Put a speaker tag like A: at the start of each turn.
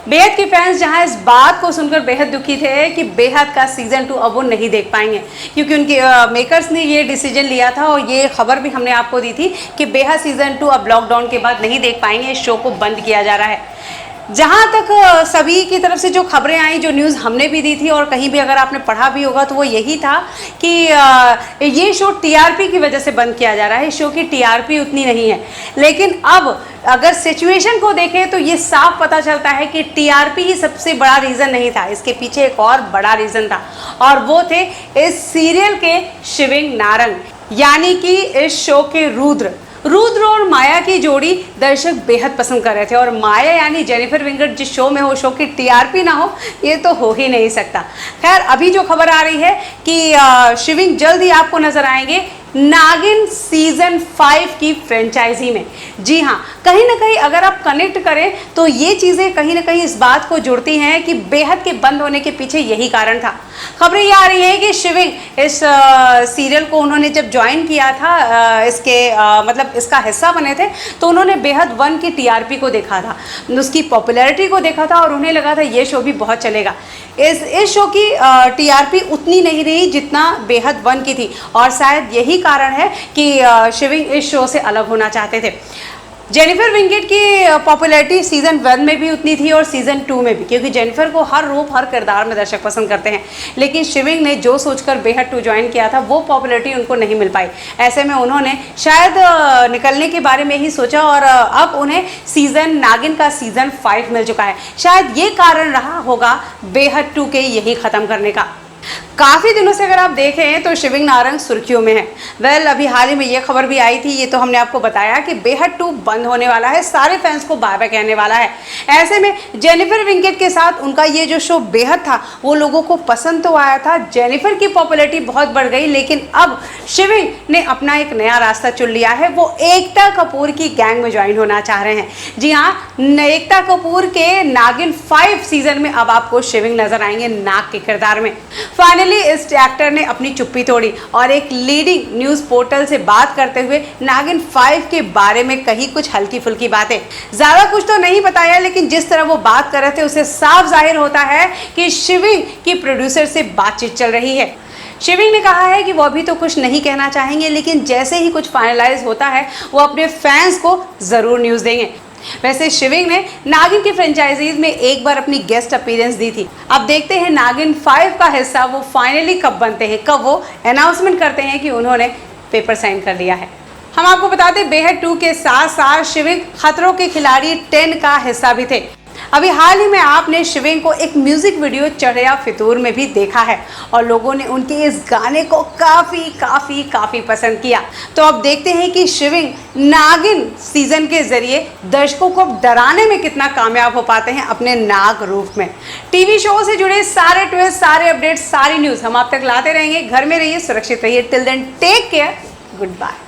A: बेहद के फैंस जहां इस बात को सुनकर बेहद दुखी थे कि बेहद का सीजन 2 अब वो नहीं देख पाएंगे, क्योंकि उनके मेकर्स ने ये डिसीजन लिया था और ये खबर भी हमने आपको दी थी कि बेहद सीजन 2 अब लॉकडाउन के बाद नहीं देख पाएंगे, इस शो को बंद किया जा रहा है। जहाँ तक सभी की तरफ से जो खबरें आई, जो न्यूज़ हमने भी दी थी और कहीं भी अगर आपने पढ़ा भी होगा तो वो यही था कि ये शो टीआरपी की वजह से बंद किया जा रहा है। इस शो की टीआरपी उतनी नहीं है, लेकिन अब अगर सिचुएशन को देखें तो ये साफ पता चलता है कि टीआरपी ही सबसे बड़ा रीज़न नहीं था, इसके पीछे एक और बड़ा रीज़न था और वो थे इस सीरियल के शिविंग नारंग, यानी कि इस शो के रुद्र और माया की जोड़ी दर्शक बेहद पसंद कर रहे थे। और माया यानी जेनिफर विंगेट जिस शो में हो, शो की टीआरपी ना हो ये तो हो ही नहीं सकता। खैर, अभी जो खबर आ रही है कि शिविंग जल्द ही आपको नजर आएंगे नागिन सीजन 5 की फ्रेंचाइजी में। जी हाँ, कहीं ना कहीं अगर आप कनेक्ट करें तो ये चीज़ें कहीं ना कहीं इस बात को जुड़ती हैं कि बेहद के बंद होने के पीछे यही कारण था। खबरें ये आ रही है कि शिविंग इस सीरियल को उन्होंने जब ज्वाइन किया था, इसके मतलब इसका हिस्सा बने थे, तो उन्होंने बेहद 1 की टीआरपी को देखा था, उसकी पॉपुलैरिटी को देखा था और उन्हें लगा था ये शो भी बहुत चलेगा। इस शो की टीआरपी उतनी नहीं रही जितना बेहद 1 की थी और शायद यही कारण है कि शिविंग इस शो से अलग होना चाहते थे। जेनिफर विंगेट की पॉपुलैरिटी सीजन 1 में भी उतनी थी और सीजन 2 में भी, क्योंकि जेनिफर को हर रूप हर किरदार में दर्शक पसंद करते हैं। लेकिन शिविंग ने जो सोचकर बेहद 2 ज्वाइन किया था वो पॉपुलैरिटी उनको नहीं मिल पाई। ऐसे में उन्होंने शायद निकलने के बारे में ही सोचा और अब उन्हें नागिन का सीजन 5 मिल चुका है। शायद ये कारण रहा होगा बेहद 2 के यही ख़त्म करने का। काफ़ी दिनों से अगर आप देखें तो शिविंग नारंग सुर्खियों में है। अभी हाल ही में ये खबर भी आई थी, ये तो हमने आपको बताया कि बेहद 2 बंद होने वाला है, सारे फैंस को बाय बाय कहने वाला है। ऐसे में जेनिफर विंगेट के साथ उनका ये जो शो बेहद था वो लोगों को पसंद तो आया था, जेनिफर की पॉपुलैरिटी बहुत बढ़ गई, लेकिन अब शिविंग ने अपना एक नया रास्ता चुन लिया है। वो एकता कपूर की गैंग में ज्वाइन होना चाह रहे हैं। जी हाँ, एकता कपूर के नागिन 5 सीजन में अब आपको शिविंग नजर आएंगे नाग के किरदार में। फाइनली इस एक्टर ने अपनी चुप्पी तोड़ी और एक लीडिंग न्यूज पोर्टल से बात करते हुए नागिन 5 के बारे में कही कुछ हल्की फुल्की बातें। ज्यादा कुछ तो नहीं बताया, लेकिन जिस तरह वो बात कर रहे थे उसे साफ जाहिर होता है कि शिविंग की प्रोड्यूसर से बातचीत चल रही है। शिविंग ने कहा है कि वो अभी तो कुछ नहीं कहना चाहेंगे, लेकिन जैसे ही कुछ फाइनलाइज होता है वो अपने फैंस को जरूर न्यूज देंगे। वैसे शिविंग ने नागिन की फ्रेंचाइजीज में एक बार अपनी गेस्ट अपीयरेंस दी थी। अब देखते हैं नागिन 5 का हिस्सा वो फाइनली कब बनते हैं, कब वो अनाउंसमेंट करते हैं कि उन्होंने पेपर साइन कर लिया है। हम आपको बता दें बेहद 2 के साथ साथ शिविंग खतरों के खिलाड़ी 10 का हिस्सा भी थे। अभी हाल ही में आपने शिविंग को एक म्यूजिक वीडियो चढ़िया फितूर में भी देखा है और लोगों ने उनके इस गाने को काफ़ी पसंद किया। तो अब देखते हैं कि शिविंग नागिन सीजन के जरिए दर्शकों को डराने में कितना कामयाब हो पाते हैं अपने नाग रूप में। टीवी शो से जुड़े सारे ट्विस्ट, सारे अपडेट्स, सारी न्यूज़ हम आप तक लाते रहेंगे। घर में रहिए, सुरक्षित रहिए। Till then take care, good bye.